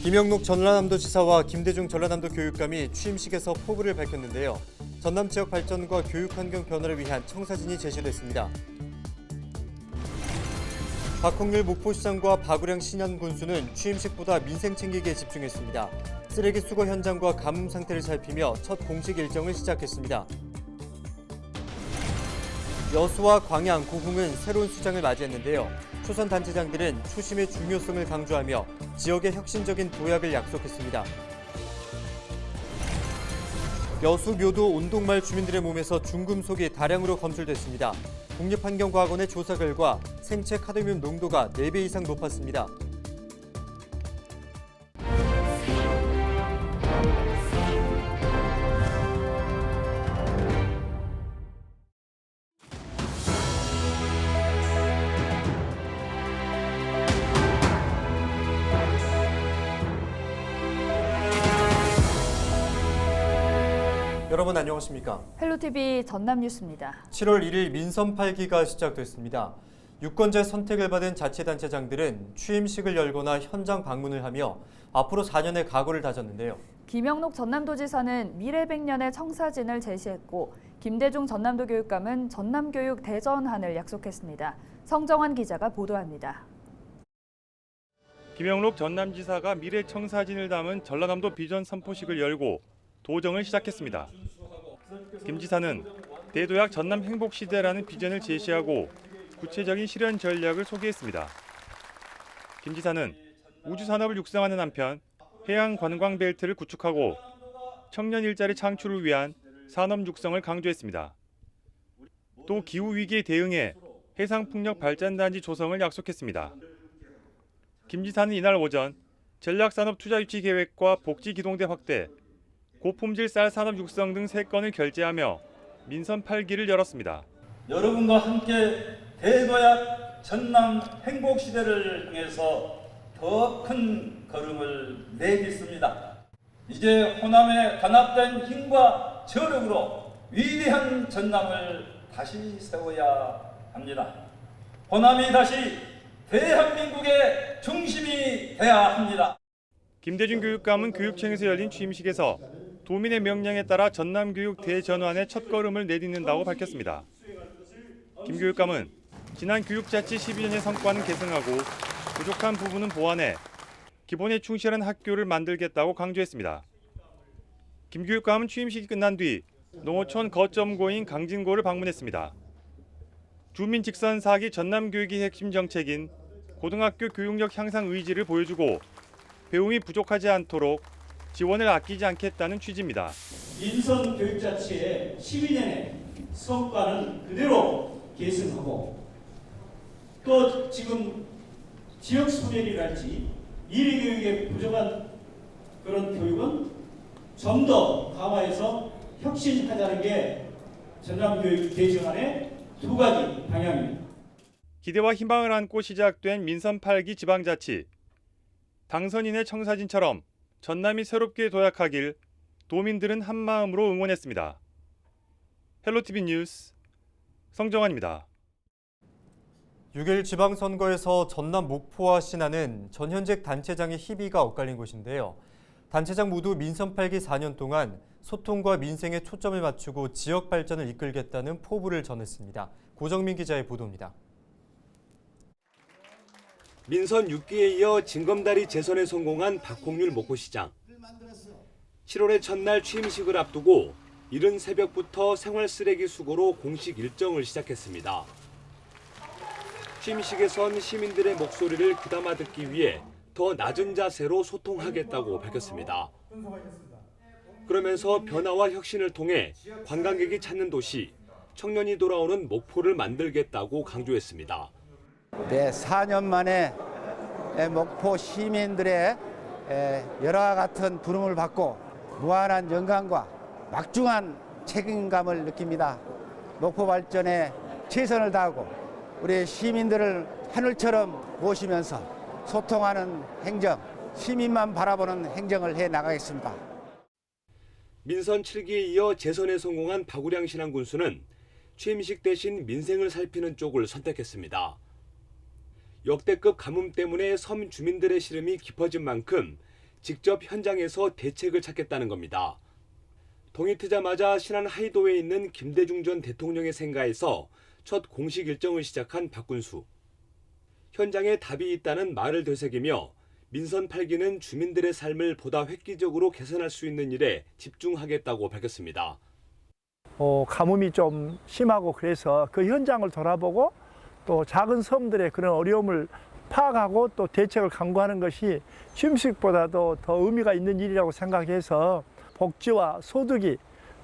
김영록 전라남도지사와 김대중 전라남도 교육감이 취임식에서 포부를 밝혔는데요. 전남 지역 발전과 교육 환경 변화를 위한 청사진이 제시됐습니다. 박홍률 목포시장과 박우량 신안군수는 취임식보다 민생 챙기기에 집중했습니다. 쓰레기 수거 현장과 가뭄 상태를 살피며 첫 공식 일정을 시작했습니다. 여수와 광양, 고흥은 새로운 수장을 맞이했는데요. 초선 단체장들은 초심의 중요성을 강조하며 지역의 혁신적인 도약을 약속했습니다. 여수 묘도 온동마을 주민들의 몸에서 중금속이 다량으로 검출됐습니다. 국립환경과학원의 조사 결과 생체 카드뮴 농도가 4배 이상 높았습니다. 여러분 안녕하십니까? 헬로티비 전남뉴스입니다. 7월 1일 민선 8기가 시작됐습니다. 유권자의 선택을 받은 자치단체장들은 취임식을 열거나 현장 방문을 하며 앞으로 4년의 각오를 다졌는데요. 김영록 전남도지사는 미래 100년의 청사진을 제시했고 김대중 전남도 교육감은 전남교육 대전환을 약속했습니다. 성정환 기자가 보도합니다. 김영록 전남지사가 미래 청사진을 담은 전라남도 비전 선포식을 열고 도정을 시작했습니다. 김 지사는 대도약 전남 행복시대라는 비전을 제시하고 구체적인 실현 전략을 소개했습니다. 김 지사는 우주산업을 육성하는 한편 해양 관광 벨트를 구축하고 청년 일자리 창출을 위한 산업 육성을 강조했습니다. 또 기후위기에 대응해 해상풍력 발전단지 조성을 약속했습니다. 김 지사는 이날 오전 전략산업 투자 유치 계획과 복지 기동대 확대, 고품질 쌀 산업 육성 등 3건을 결재하며 민선 8기를 열었습니다. 여러분과 함께 대도약 전남 행복시대를 향해서 더 큰 걸음을 내딛습니다. 이제 호남의 단합된 힘과 저력으로 위대한 전남을 다시 세워야 합니다. 호남이 다시 대한민국의 중심이 돼야 합니다. 김대중 교육감은 교육청에서 열린 취임식에서 도민의 명령에 따라 전남교육 대전환의 첫걸음을 내딛는다고 밝혔습니다. 김 교육감은 지난 교육자치 12년의 성과는 계승하고 부족한 부분은 보완해 기본에 충실한 학교를 만들겠다고 강조했습니다. 김 교육감은 취임식이 끝난 뒤 농어촌 거점고인 강진고를 방문했습니다. 주민 직선 4기 전남교육의 핵심 정책인 고등학교 교육력 향상 의지를 보여주고 배움이 부족하지 않도록 지원을 아끼지 않겠다는 취지입니다. 민선 교육자치의 12년의 성과는 그대로 계승하고 또 지금 지역 소멸이랄지 미래교육에 부족한 그런 교육은 좀 더 강화해서 혁신하자는 게 전남교육 대전환의 2가지 방향입니다. 기대와 희망을 안고 시작된 민선 8기 지방자치. 당선인의 청사진처럼 전남이 새롭게 도약하길 도민들은 한마음으로 응원했습니다. 헬로티비 뉴스 성정환입니다. 6일 지방선거에서 전남 목포와 신안은 전현직 단체장의 희비가 엇갈린 곳인데요. 단체장 모두 민선 8기 4년 동안 소통과 민생에 초점을 맞추고 지역 발전을 이끌겠다는 포부를 전했습니다. 고정민 기자의 보도입니다. 민선 6기에 이어 징검다리 재선에 성공한 박홍률 목포시장. 7월의 첫날 취임식을 앞두고 이른 새벽부터 생활 쓰레기 수거로 공식 일정을 시작했습니다. 취임식에선 시민들의 목소리를 귀담아 듣기 위해 더 낮은 자세로 소통하겠다고 밝혔습니다. 그러면서 변화와 혁신을 통해 관광객이 찾는 도시, 청년이 돌아오는 목포를 만들겠다고 강조했습니다. 네, 4년 만에 목포 시민들의 열화 같은 부름을 받고 무한한 영광과 막중한 책임감을 느낍니다. 목포 발전에 최선을 다하고 우리 시민들을 하늘처럼 모시면서 소통하는 행정, 시민만 바라보는 행정을 해 나가겠습니다. 민선 7기에 이어 재선에 성공한 박우량 신안군수는 취임식 대신 민생을 살피는 쪽을 선택했습니다. 역대급 가뭄 때문에 섬 주민들의 시름이 깊어진 만큼 직접 현장에서 대책을 찾겠다는 겁니다. 동이 트자마자 신안 하이도에 있는 김대중 전 대통령의 생가에서 첫 공식 일정을 시작한 박군수. 현장에 답이 있다는 말을 되새기며 민선 8기는 주민들의 삶을 보다 획기적으로 개선할 수 있는 일에 집중하겠다고 밝혔습니다. 가뭄이 좀 심하고 그래서 그 현장을 돌아보고 또 작은 섬들의 그런 어려움을 파악하고 또 대책을 강구하는 것이 취임식보다도 더 의미가 있는 일이라고 생각해서 복지와 소득이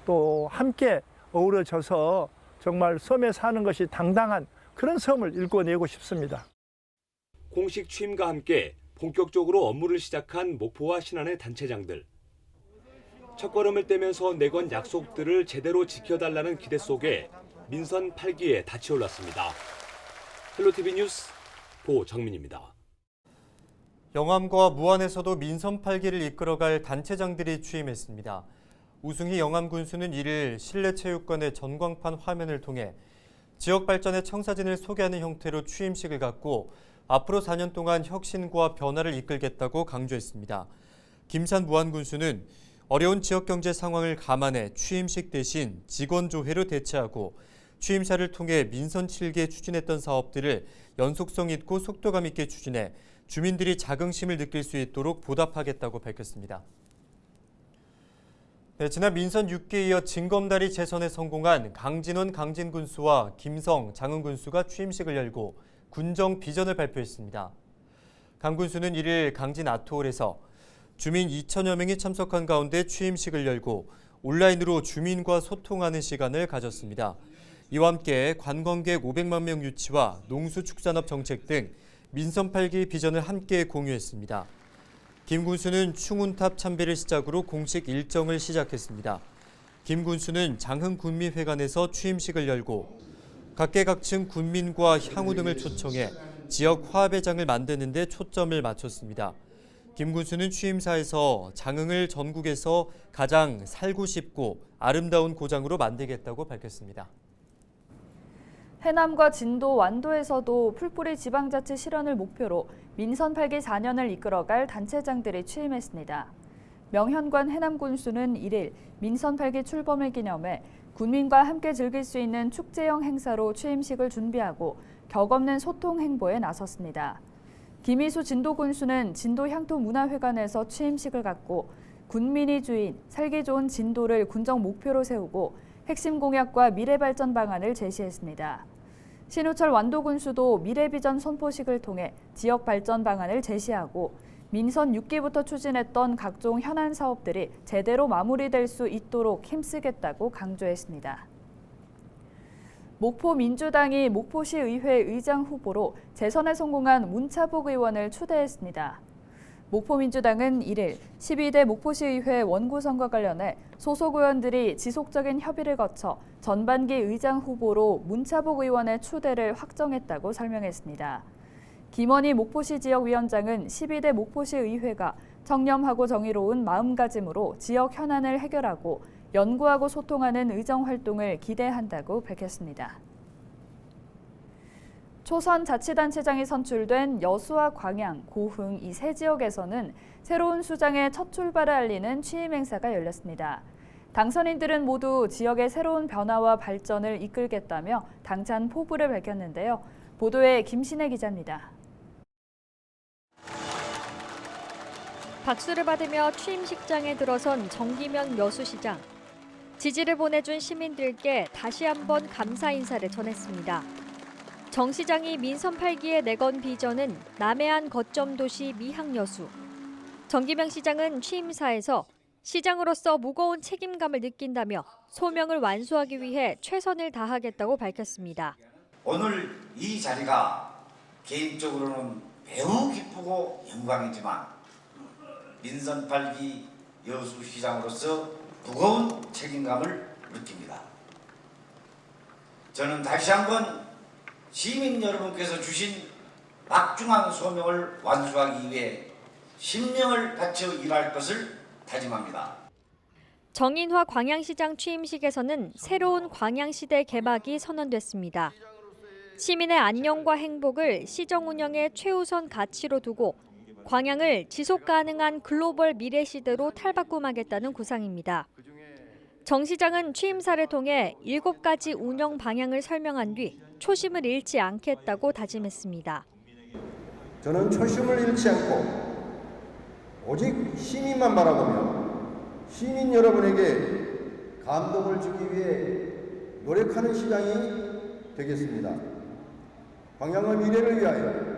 또 함께 어우러져서 정말 섬에 사는 것이 당당한 그런 섬을 일궈내고 싶습니다. 공식 취임과 함께 본격적으로 업무를 시작한 목포와 신안의 단체장들. 첫걸음을 떼면서 내건 약속들을 제대로 지켜달라는 기대 속에 민선 8기에 닻이 올랐습니다. 헬로티비 뉴스 보정민입니다. 영암과 무안에서도 민선 8기를 이끌어갈 단체장들이 취임했습니다. 우승희 영암군수는 1일 실내체육관의 전광판 화면을 통해 지역 발전의 청사진을 소개하는 형태로 취임식을 갖고 앞으로 4년 동안 혁신과 변화를 이끌겠다고 강조했습니다. 김산 무안군수는 어려운 지역 경제 상황을 감안해 취임식 대신 직원조회로 대체하고 취임사를 통해 민선 7기에 추진했던 사업들을 연속성 있고 속도감 있게 추진해 주민들이 자긍심을 느낄 수 있도록 보답하겠다고 밝혔습니다. 네, 지난 민선 6기에 이어 징검다리 재선에 성공한 강진원 강진군수와 김성 장흥군수가 취임식을 열고 군정 비전을 발표했습니다. 강 군수는 1일 강진 아트홀에서 주민 2천여 명이 참석한 가운데 취임식을 열고 온라인으로 주민과 소통하는 시간을 가졌습니다. 이와 함께 관광객 500만 명 유치와 농수축산업 정책 등 민선 8기 비전을 함께 공유했습니다. 김 군수는 충운탑 참배를 시작으로 공식 일정을 시작했습니다. 김 군수는 장흥군민회관에서 취임식을 열고 각계각층 군민과 향후 등을 초청해 지역 화합회장을 만드는 데 초점을 맞췄습니다. 김 군수는 취임사에서 장흥을 전국에서 가장 살고 싶고 아름다운 고장으로 만들겠다고 밝혔습니다. 해남과 진도, 완도에서도 풀뿌리 지방자치 실현을 목표로 민선 8기 4년을 이끌어갈 단체장들이 취임했습니다. 명현관 해남군수는 1일 민선 8기 출범을 기념해 군민과 함께 즐길 수 있는 축제형 행사로 취임식을 준비하고 격없는 소통 행보에 나섰습니다. 김희수 진도군수는 진도향토문화회관에서 취임식을 갖고 군민이 주인 살기 좋은 진도를 군정 목표로 세우고 핵심 공약과 미래 발전 방안을 제시했습니다. 신우철 완도군수도 미래비전 선포식을 통해 지역 발전 방안을 제시하고 민선 6기부터 추진했던 각종 현안 사업들이 제대로 마무리될 수 있도록 힘쓰겠다고 강조했습니다. 목포 민주당이 목포시 의회 의장 후보로 재선에 성공한 문차복 의원을 추대했습니다. 목포 민주당은 1일 12대 목포시 의회 원구성과 관련해 소속 의원들이 지속적인 협의를 거쳐 전반기 의장 후보로 문차복 의원의 추대를 확정했다고 설명했습니다. 김원희 목포시 지역위원장은 12대 목포시 의회가 청렴하고 정의로운 마음가짐으로 지역 현안을 해결하고 연구하고 소통하는 의정 활동을 기대한다고 밝혔습니다. 초선 자치단체장이 선출된 여수와 광양, 고흥 이 세 지역에서는 새로운 수장의 첫 출발을 알리는 취임 행사가 열렸습니다. 당선인들은 모두 지역의 새로운 변화와 발전을 이끌겠다며 당찬 포부를 밝혔는데요. 보도에 김신혜 기자입니다. 박수를 받으며 취임식장에 들어선 정기명 여수시장. 지지를 보내준 시민들께 다시 한번 감사 인사를 전했습니다. 정 시장이 민선 8기에 내건 비전은 남해안 거점 도시 미항여수. 정기명 시장은 취임사에서 시장으로서 무거운 책임감을 느낀다며 소명을 완수하기 위해 최선을 다하겠다고 밝혔습니다. 오늘 이 자리가 개인적으로는 매우 기쁘고 영광이지만 민선 8기 여수시장으로서 무거운 책임감을 느낍니다. 저는 다시 한번 시민 여러분께서 주신 막중한 소명을 완수하기 위해 신명을 바쳐 일할 것을 다짐합니다. 정인화 광양시장 취임식에서는 새로운 광양시대 개막이 선언됐습니다. 시민의 안녕과 행복을 시정 운영의 최우선 가치로 두고 광양을 지속 가능한 글로벌 미래 시대로 탈바꿈하겠다는 구상입니다. 정 시장은 취임사를 통해 7가지 운영 방향을 설명한 뒤 초심을 잃지 않겠다고 다짐했습니다. 저는 초심을 잃지 않고 오직 시민만 바라보며 시민 여러분에게 감동을 주기 위해 노력하는 시장이 되겠습니다. 광양의 미래를 위하여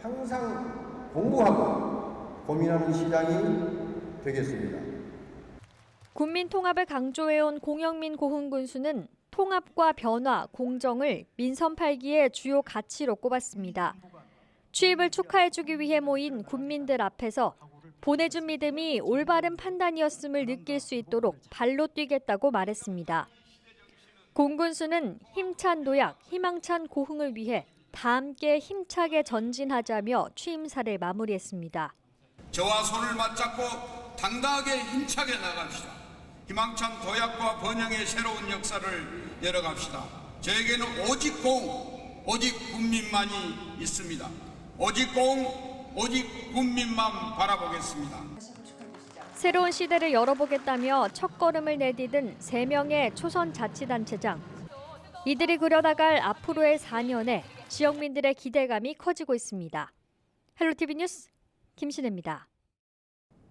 항상 공부하고 고민하는 시장이 되겠습니다. 국민 통합을 강조해온 공영민 고흥 군수는 통합과 변화, 공정을 민선 8기의 주요 가치로 꼽았습니다. 취임을 축하해주기 위해 모인 국민들 앞에서 보내준 믿음이 올바른 판단이었음을 느낄 수 있도록 발로 뛰겠다고 말했습니다. 공 군수는 힘찬 도약, 희망찬 고흥을 위해 다 함께 힘차게 전진하자며 취임사를 마무리했습니다. 저와 손을 맞잡고 당당하게 힘차게 나갑시다. 희망찬 도약과 번영의 새로운 역사를 열어갑시다. 저에게는 오직 공, 오직 국민만이 있습니다. 오직 공, 오직 국민만 바라보겠습니다. 새로운 시대를 열어보겠다며 첫걸음을 내디딘 3명의 초선자치단체장. 이들이 그려나갈 앞으로의 4년에 지역민들의 기대감이 커지고 있습니다. 헬로티비 뉴스 김신혜입니다.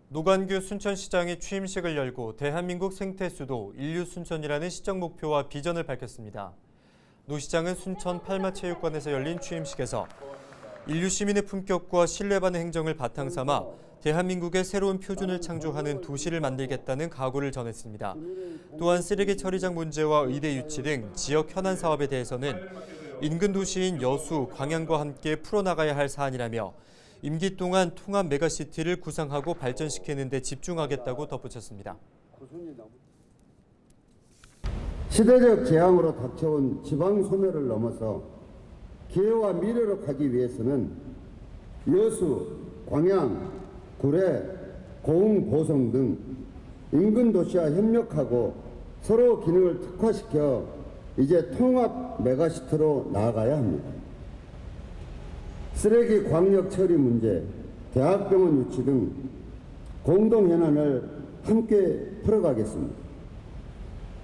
노관규 순천시장이 취임식을 열고 대한민국 생태 수도 인류 순천이라는 시정 목표와 비전을 밝혔습니다. 노 시장은 순천 팔마체육관에서 열린 취임식에서 인류 시민의 품격과 신뢰받는 행정을 바탕 삼아 대한민국의 새로운 표준을 창조하는 도시를 만들겠다는 각오를 전했습니다. 또한 쓰레기 처리장 문제와 의대 유치 등 지역 현안 사업에 대해서는 인근 도시인 여수, 광양과 함께 풀어나가야 할 사안이라며 임기 동안 통합 메가시티를 구상하고 발전시키는 데 집중하겠다고 덧붙였습니다. 시대적 재앙으로 닥쳐온 지방 소멸을 넘어서 기회와 미래로 가기 위해서는 여수, 광양, 구례, 고흥, 보성 등 인근 도시와 협력하고 서로 기능을 특화시켜 이제 통합 메가시티로 나아가야 합니다. 쓰레기 광역 처리 문제, 대학병원 유치 등 공동 현안을 함께 풀어가겠습니다.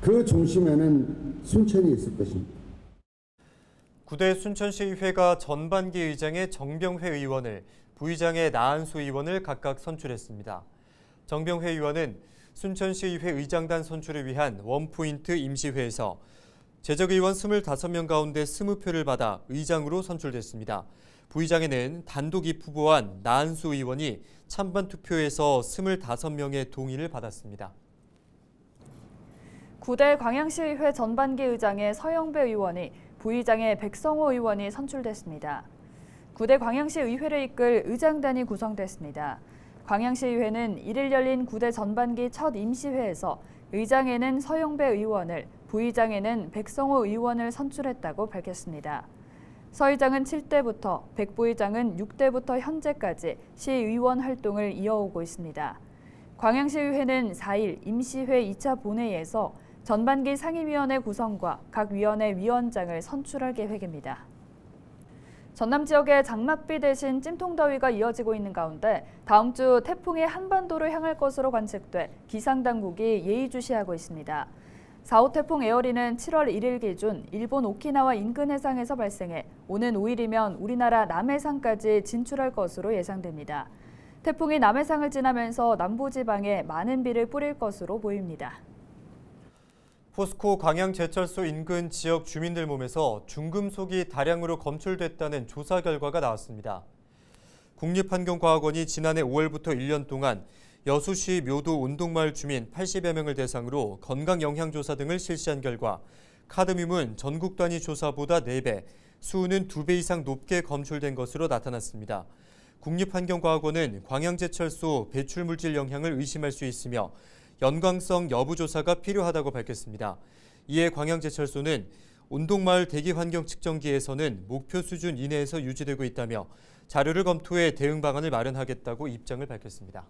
그 중심에는 순천이 있을 것입니다. 구대 순천시의회가 전반기 의장의 정병회 의원을, 부의장의 나한수 의원을 각각 선출했습니다. 정병회 의원은 순천시의회 의장단 선출을 위한 원포인트 임시회에서 재적의원 25명 가운데 20표를 받아 의장으로 선출됐습니다. 부의장에는 단독 입후보한 나한수 의원이 찬반 투표에서 25명의 동의를 받았습니다. 구대 광양시의회 전반기 의장의 서영배 의원이, 부의장의 백성호 의원이 선출됐습니다. 구대 광양시 의회를 이끌 의장단이 구성됐습니다. 광양시의회는 1일 열린 구대 전반기 첫 임시회에서 의장에는 서영배 의원을, 부의장에는 백성호 의원을 선출했다고 밝혔습니다. 서 의장은 7대부터, 백 부의장은 6대부터 현재까지 시의원 활동을 이어오고 있습니다. 광양시의회는 4일 임시회 2차 본회의에서 전반기 상임위원회 구성과 각 위원회 위원장을 선출할 계획입니다. 전남 지역에 장맛비 대신 찜통더위가 이어지고 있는 가운데 다음 주 태풍이 한반도로 향할 것으로 관측돼 기상당국이 예의주시하고 있습니다. 4호 태풍 에어리는 7월 1일 기준 일본 오키나와 인근 해상에서 발생해 오는 5일이면 우리나라 남해상까지 진출할 것으로 예상됩니다. 태풍이 남해상을 지나면서 남부지방에 많은 비를 뿌릴 것으로 보입니다. 포스코 광양제철소 인근 지역 주민들 몸에서 중금속이 다량으로 검출됐다는 조사 결과가 나왔습니다. 국립환경과학원이 지난해 5월부터 1년 동안 여수시 묘도 운동마을 주민 80여 명을 대상으로 건강영향조사 등을 실시한 결과 카드뮴은 전국 단위 조사보다 4배, 수은은 2배 이상 높게 검출된 것으로 나타났습니다. 국립환경과학원은 광양제철소 배출물질 영향을 의심할 수 있으며 연관성 여부 조사가 필요하다고 밝혔습니다. 이에 광양제철소는 운동마을 대기환경 측정기에서는 목표 수준 이내에서 유지되고 있다며 자료를 검토해 대응 방안을 마련하겠다고 입장을 밝혔습니다.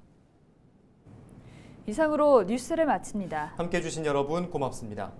이상으로 뉴스를 마칩니다. 함께해 주신 여러분 고맙습니다.